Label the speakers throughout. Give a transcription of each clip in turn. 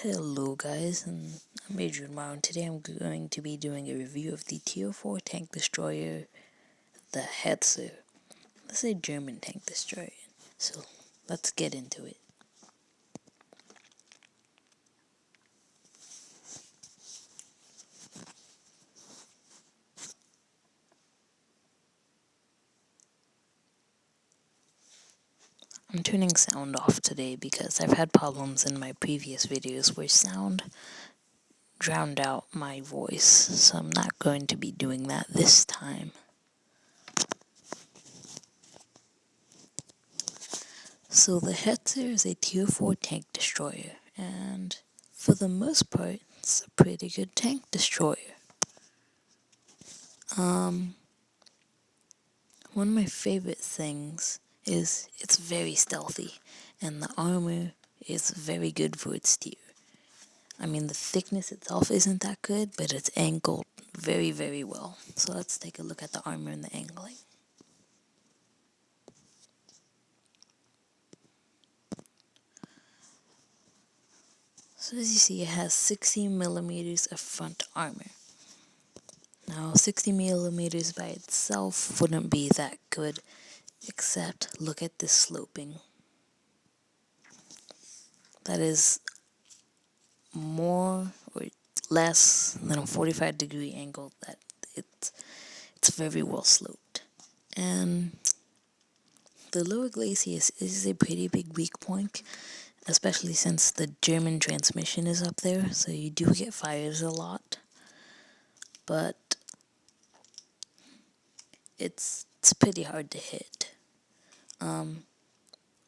Speaker 1: Hello guys, and I'm Adrian Wow, and today I'm going to be doing a review of the Tier 4 tank destroyer, the HETZER. This is a German tank destroyer, so let's get into it. I'm turning sound off today because I've had problems in my previous videos where sound drowned out my voice, so I'm not going to be doing that this time. So the HETZER is a Tier 4 tank destroyer, and for the most part, it's a pretty good tank destroyer. One of my favorite things is it's very stealthy, and the armor is very good for its tier. I mean, the thickness itself isn't that good, but it's angled very, very well. So let's take a look at the armor and the angling. So as you see, it has 60 millimeters of front armor. Now, 60 millimeters by itself wouldn't be that good, except look at this sloping. That is more or less than a 45-degree angle. That it's very well sloped. And the lower glacis is a pretty big weak point, especially since the German transmission is up there, so you do get fires a lot. But it's pretty hard to hit.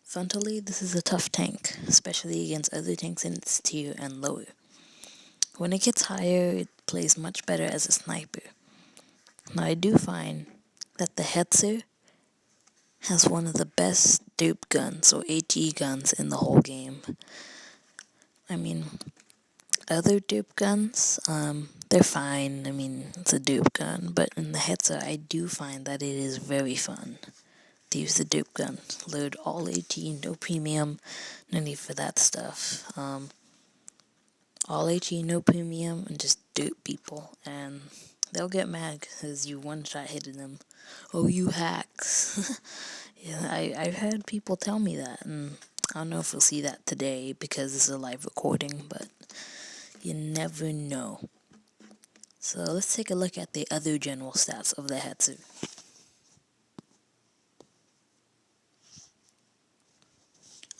Speaker 1: Frontally, this is a tough tank, especially against other tanks in its tier and lower. When it gets higher, it plays much better as a sniper. Now, I do find that the HETZER has one of the best dupe guns, or HE guns, in the whole game. I mean, other dupe guns, they're fine. I mean, it's a dupe gun, but in the HETZER, I do find that it is very fun to use the dupe gun. Load all HE, no premium, no need for that stuff. All HE, no premium, and just dupe people, and they'll get mad because you one-shot hitting them. Oh, you hacks. Yeah, I've had people tell me that, and I don't know if we'll see that today because it's a live recording, but you never know. So let's take a look at the other general stats of the HETZER.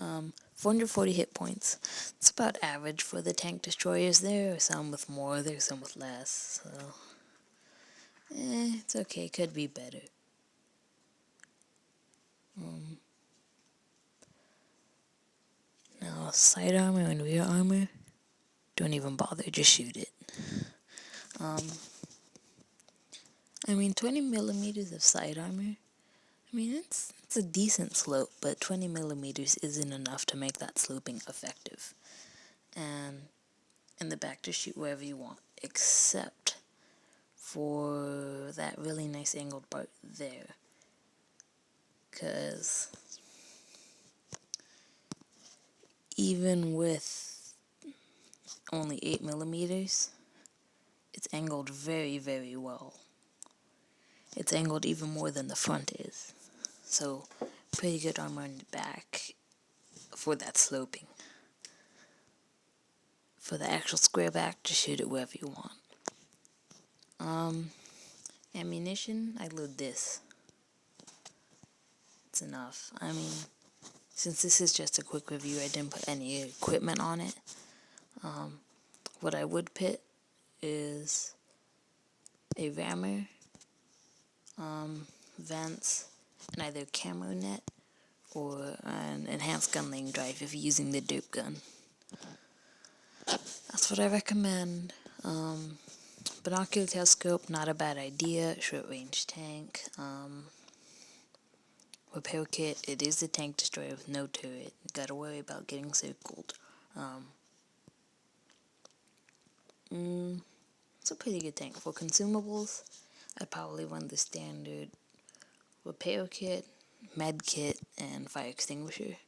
Speaker 1: Um, 440 hit points. It's about average for the tank destroyers. There are some with more, there's some with less, so it's okay, could be better. Now, side armor and rear armor, don't even bother, just shoot it. I mean, 20 millimeters of side armor, I mean, it's a decent slope, but 20 millimeters isn't enough to make that sloping effective. And in the back, just shoot wherever you want, except for that really nice angled part there. Because even with only 8 millimeters, it's angled very, very well. It's angled even more than the front is. So, pretty good armor on the back for that sloping. For the actual square back, just shoot it wherever you want. Ammunition, I load this. It's enough. I mean, since this is just a quick review, I didn't put any equipment on it. What I would put is a rammer, vents, and either camo net or an enhanced gun lane drive if you're using the dupe gun. That's what I recommend. Binocular telescope, not a bad idea. Short range tank. Repair kit, it is a tank destroyer with no turret. Gotta worry about getting circled. It's a pretty good tank. For consumables, I'd probably run the standard repair kit, med kit, and fire extinguisher.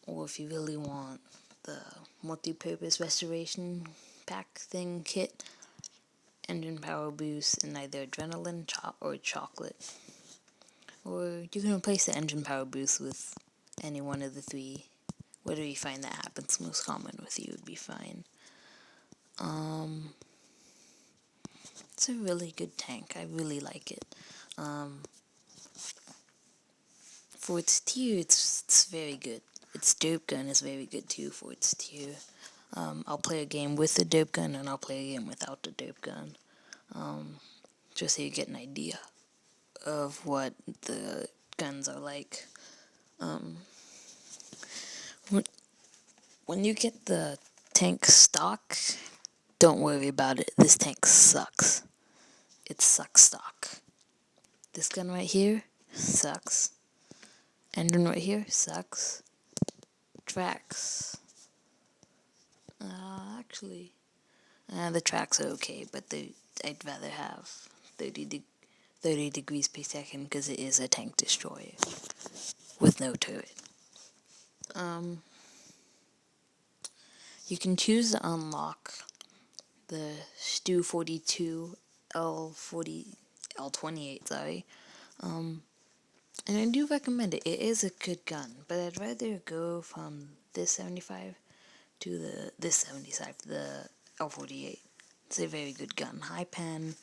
Speaker 1: Or if you really want the multi-purpose restoration pack thing kit, engine power boost, and either adrenaline or chocolate. Or you can replace the engine power boost with any one of the three. Whatever you find that happens most common with you would be fine. It's a really good tank. I really like it. For its tier, it's very good. Its dope gun is very good too for its tier. I'll play a game with the dope gun and I'll play a game without the dope gun. Just so you get an idea of what the guns are like. When you get the tank stock, don't worry about it. This tank sucks. It sucks stock. This gun right here sucks. Engine right here sucks. Tracks. Actually, the tracks are okay, but I'd rather have 30 degrees per second because it is a tank destroyer with no turret. You can choose to unlock the Stu 42 L28, sorry. And I do recommend it. It is a good gun, but I'd rather go from this 75 to this 75, the L48. It's a very good gun. High pen,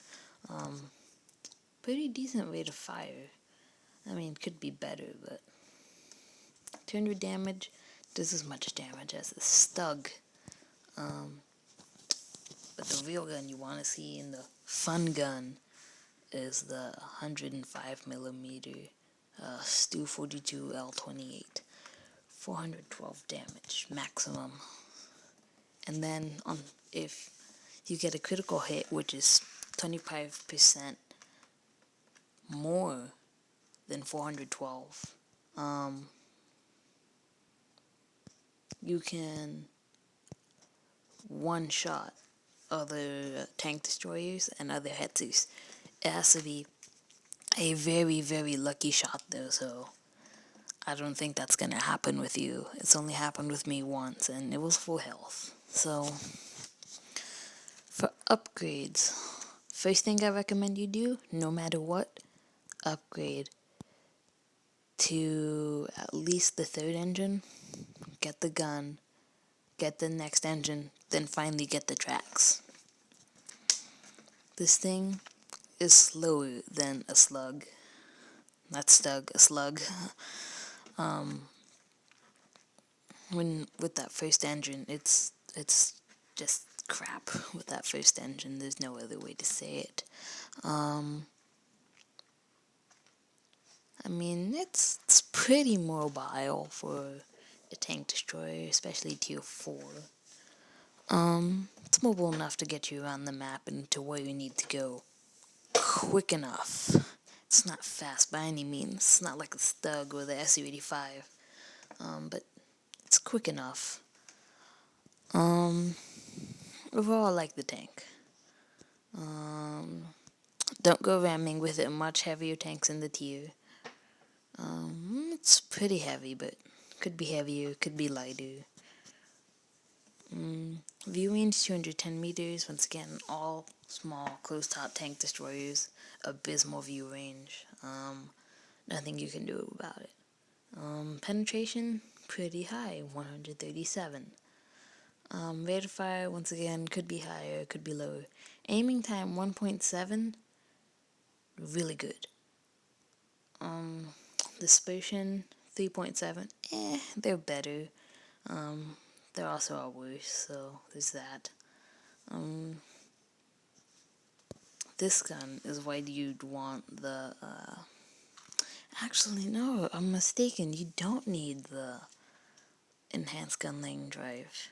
Speaker 1: pretty decent rate of fire. I mean, could be better, but 200 damage does as much damage as the Stug. But the real gun you want to see in the fun gun is the 105mm Stu 42 L28. 412 damage maximum. And then if you get a critical hit, which is 25% more than 412, you can one-shot other tank destroyers and other HETZERs. It has to be a very, very lucky shot though, so I don't think that's gonna happen with you. It's only happened with me once, and it was full health. So, for upgrades, first thing I recommend you do, no matter what, upgrade to at least the third engine, get the gun, get the next engine, then finally get the tracks. This thing is slower than a slug. Not stug, a slug. With that first engine, it's just crap with that first engine. There's no other way to say it. I mean, it's pretty mobile for a tank destroyer, especially tier 4. It's mobile enough to get you around the map and to where you need to go quick enough. It's not fast by any means. It's not like a Stug or the SU-85. But it's quick enough. Overall, I like the tank. Don't go ramming with it. Much heavier tanks in the tier. It's pretty heavy, but could be heavier, could be lighter. View range 210 meters. Once again, all small, close-top tank destroyers. Abysmal view range. Nothing you can do about it. Penetration, pretty high, 137. Rate of fire, once again, could be higher, could be lower. Aiming time, 1.7. Really good. Dispersion, 3.7. They're better. There also are worse, so there's that. This gun is why you'd want the, actually, no, I'm mistaken. You don't need the enhanced gun lane drive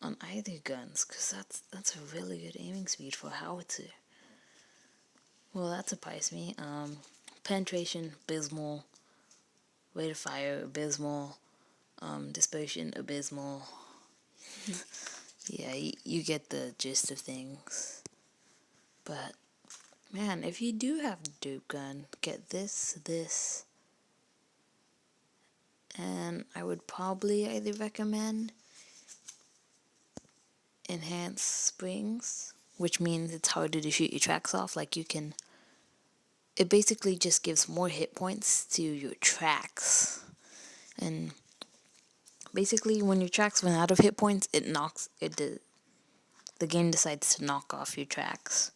Speaker 1: on either guns, because that's a really good aiming speed for a howitzer. Well, that surprised me. Penetration, abysmal. Rate of fire, abysmal. Dispersion, abysmal. Yeah, you get the gist of things. But, man, if you do have a dope gun, get this, and I would probably either recommend enhanced springs, which means it's harder to shoot your tracks off. Like it basically just gives more hit points to your tracks. And basically when your tracks run out of hit points, the game decides to knock off your tracks.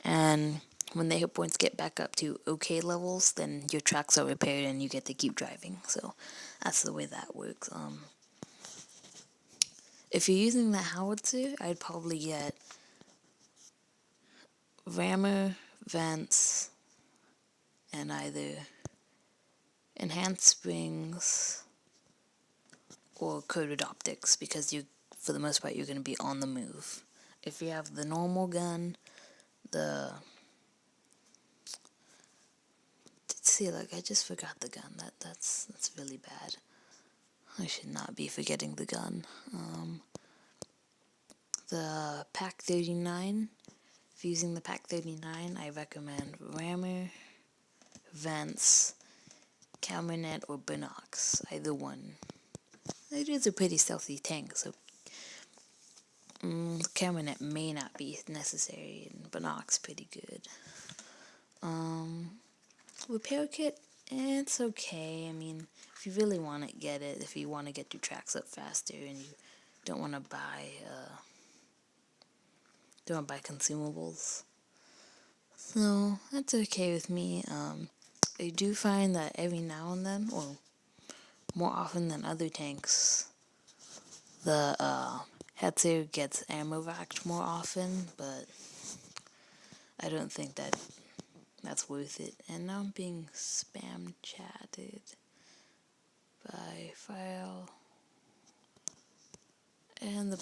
Speaker 1: And when the hit points get back up to okay levels, then your tracks are repaired and you get to keep driving. So that's the way that works. If you're using the howitzer, I'd probably get rammer, vents, and either enhanced springs or coated optics, because for the most part, you're going to be on the move. If you have the normal gun, I just forgot the gun. That's really bad. I should not be forgetting the gun. The Pack 39. If you're using the Pack 39, I recommend rammer, vents, camera net, or binocs. Either one. It is a pretty stealthy tank, so camera net may not be necessary, and binocs pretty good. Repair kit, it's okay. I mean, if you really want it, get it. If you want to get your tracks up faster and you don't want to buy consumables, so that's okay with me. I do find that every now and then, or more often than other tanks, the HETZER gets ammo racked more often, but I don't think that's worth it. And now I'm being spam chatted by file, and the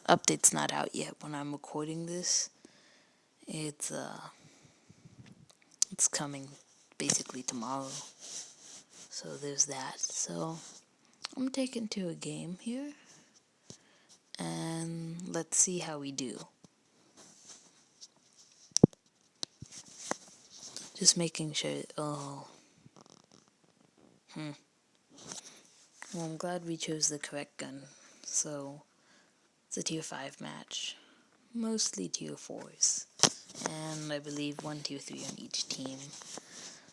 Speaker 1: update's not out yet when I'm recording this. It's coming basically tomorrow, so there's that. So I'm taking to a game here, and let's see how we do. Just making sure. Well, I'm glad we chose the correct gun. So it's a tier 5 match, mostly tier 4s, and I believe 1 tier 3 on each team.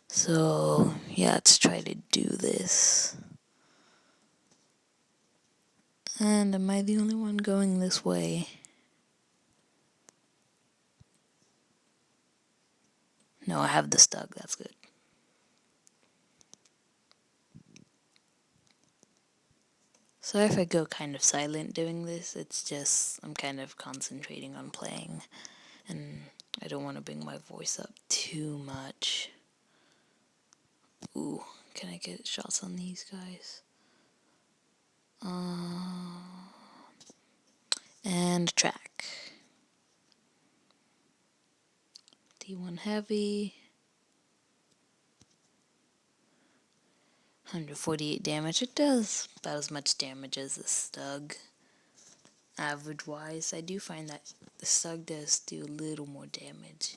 Speaker 1: So yeah, let's try to do this. And am I the only one going this way? No, I have the Stug, that's good. Sorry if I go kind of silent doing this, it's just I'm kind of concentrating on playing, and I don't want to bring my voice up too much. Ooh, can I get shots on these guys? And track. T1 heavy. 148 damage. It does about as much damage as the Stug. Average wise, I do find that the Stug does do a little more damage,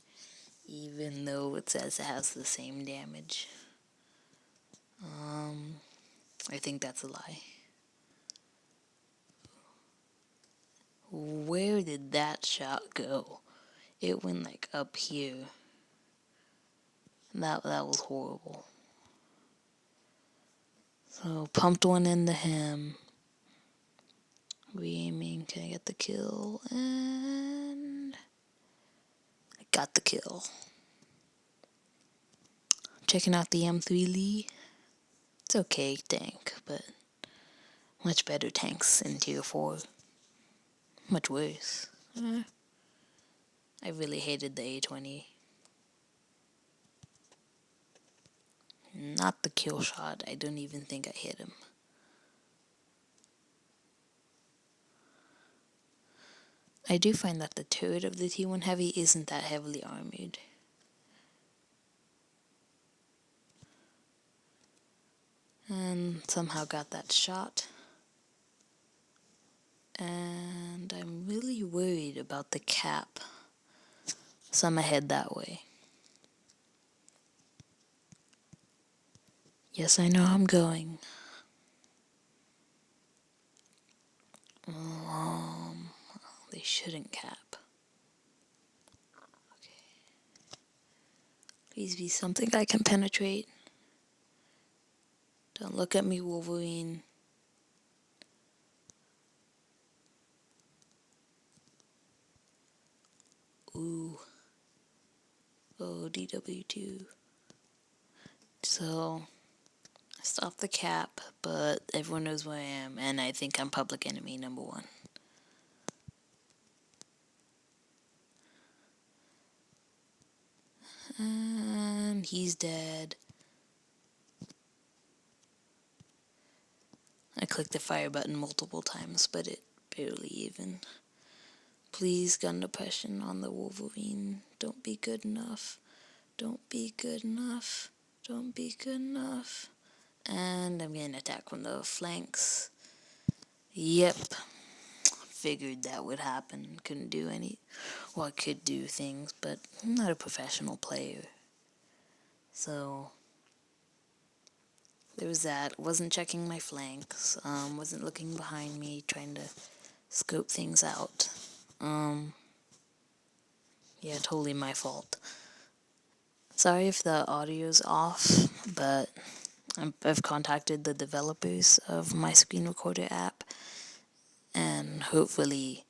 Speaker 1: even though it says it has the same damage. I think that's a lie. Where did that shot go? It went like up here. That was horrible. So pumped one into him. Re-aiming, can I get the kill? And I got the kill. Checking out the M3 Lee. It's okay tank, but much better tanks in tier 4. Much worse. I really hated the A20. Not the kill shot. I don't even think I hit him. I do find that the turret of the T1 Heavy isn't that heavily armored. And somehow got that shot. And I'm really worried about the cap, so I'm ahead that way. Yes, I know I'm going. shouldn't cap. Okay. Please be something I can penetrate. Don't look at me, Wolverine. Ooh. Oh, DW2. So, I stopped the cap, but everyone knows where I am, and I think I'm public enemy number 1. And he's dead. I clicked the fire button multiple times, but it barely even. Please, gun depression on the Wolverine. Don't be good enough. Don't be good enough. Don't be good enough. And I'm getting attacked from the flanks. Yep. Figured that would happen. Couldn't do any... Well, I could do things, but I'm not a professional player. So... there was that. Wasn't checking my flanks. Wasn't looking behind me, trying to scope things out. Yeah, totally my fault. Sorry if the audio's off, but I've contacted the developers of my screen recorder app, and hopefully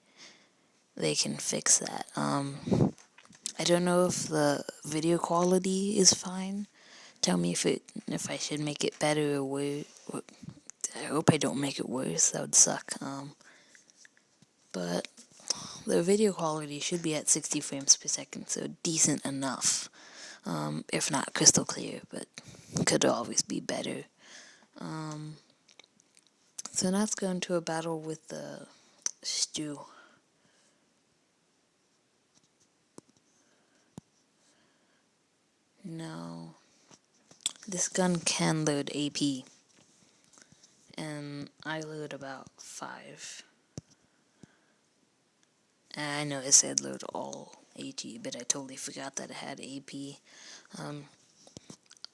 Speaker 1: they can fix that. I don't know if the video quality is fine. Tell me if I should make it better or worse. I hope I don't make it worse. That would suck. But the video quality should be at 60 frames per second, so decent enough. If not crystal clear, but could always be better. So now let's go into a battle with the stew. No. This gun can load AP. And I load about 5. And I know it said load all AT, but I totally forgot that it had AP.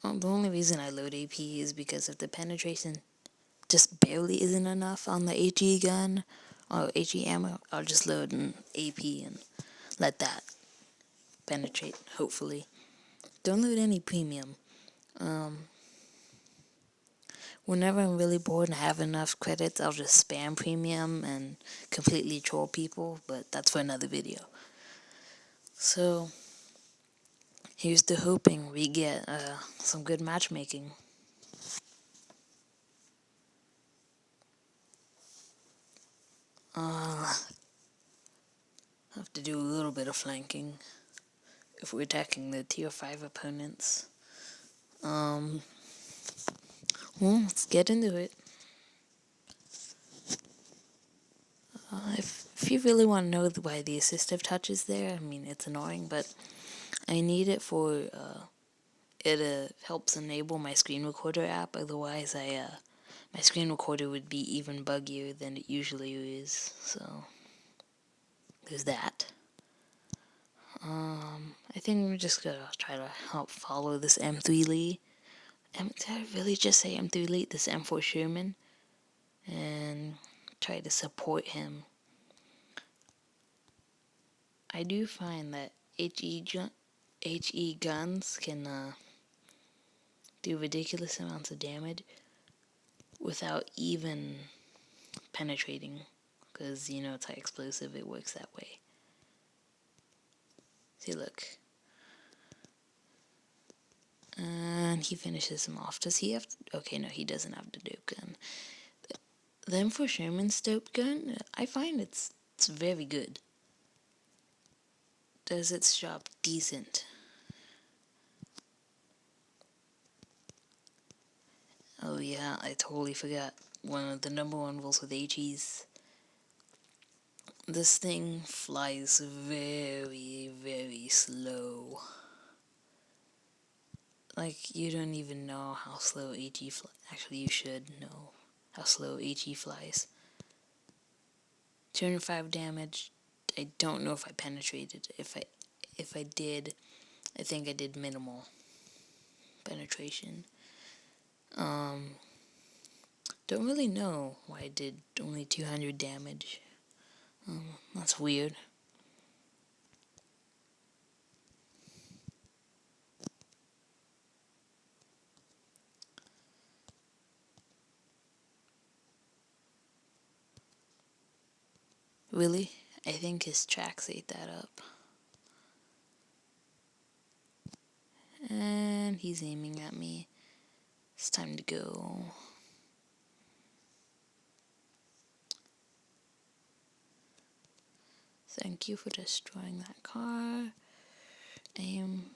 Speaker 1: The only reason I load AP is because if the penetration just barely isn't enough on the HE gun or HE ammo, I'll just load an AP and let that penetrate, hopefully. Don't load any premium. Whenever I'm really bored and have enough credits, I'll just spam premium and completely troll people, but that's for another video. So, here's to hoping we get some good matchmaking. Have to do a little bit of flanking if we're attacking the tier 5 opponents. Well, let's get into it. If you really want to know why the assistive touch is there, I mean, it's annoying, but I need it for, it helps enable my screen recorder app. Otherwise, my screen recorder would be even buggier than it usually is, so there's that. I think we're just gonna try to help follow this M3 Lee. Did I really just say M3 Lee? This M4 Sherman? And try to support him. I do find that HE guns can do ridiculous amounts of damage without even penetrating, because you know it's high explosive, it works that way. See, look. And he finishes him off. Does he have to? Okay, no, he doesn't have the dope gun. The M4 Sherman's dope gun, I find it's very good. Does its job decent. Oh yeah, I totally forgot. One of the number 1 rules with HEs. This thing flies very, very slow. Like, you don't even know how slow HE flies. Actually, you should know how slow HE flies. 205 damage. I don't know if I penetrated. If I did, I think I did minimal penetration. Don't really know why I did only 200 damage. That's weird. Really? I think his tracks ate that up. And he's aiming at me. It's time to go. Thank you for destroying that car. Aim.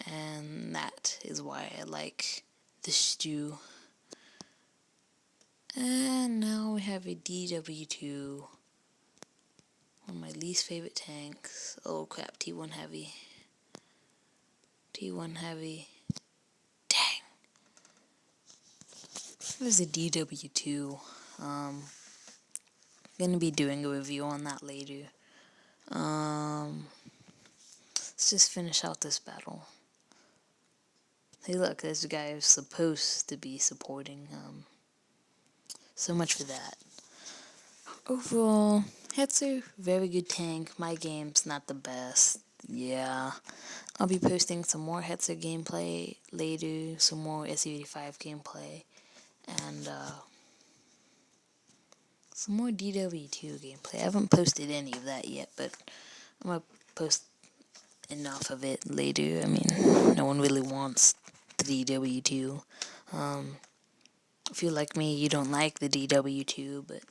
Speaker 1: And that is why I like the stew. And now we have a DW2. One of my least favorite tanks. Oh crap, T1 heavy. T1 heavy. Dang. There's a DW2. Gonna be doing a review on that later. Let's just finish out this battle. Hey look, there's a guy who's supposed to be supporting. So much for that. Overall, HETZER, very good tank. My game's not the best. Yeah. I'll be posting some more HETZER gameplay later, some more SE85 gameplay, and some more DW2 gameplay. I haven't posted any of that yet, but I'm going to post enough of it later. I mean, no one really wants the DW2. If you're like me, you don't like the DW2, but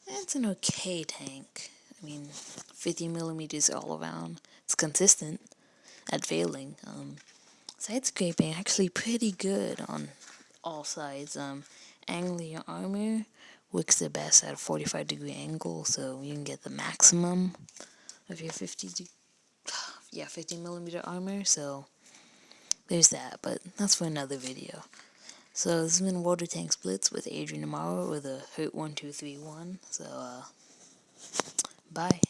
Speaker 1: it's an okay tank. I mean, 50 millimeters all around. It's consistent at failing. Side scraping actually pretty good on all sides. Angling your armor works the best at a 45-degree angle, so you can get the maximum of your 50 millimeter armor. So there's that, but that's for another video. So this has been Water Tanks Blitz with Adrian tomorrow with a Hurt 1231. So bye.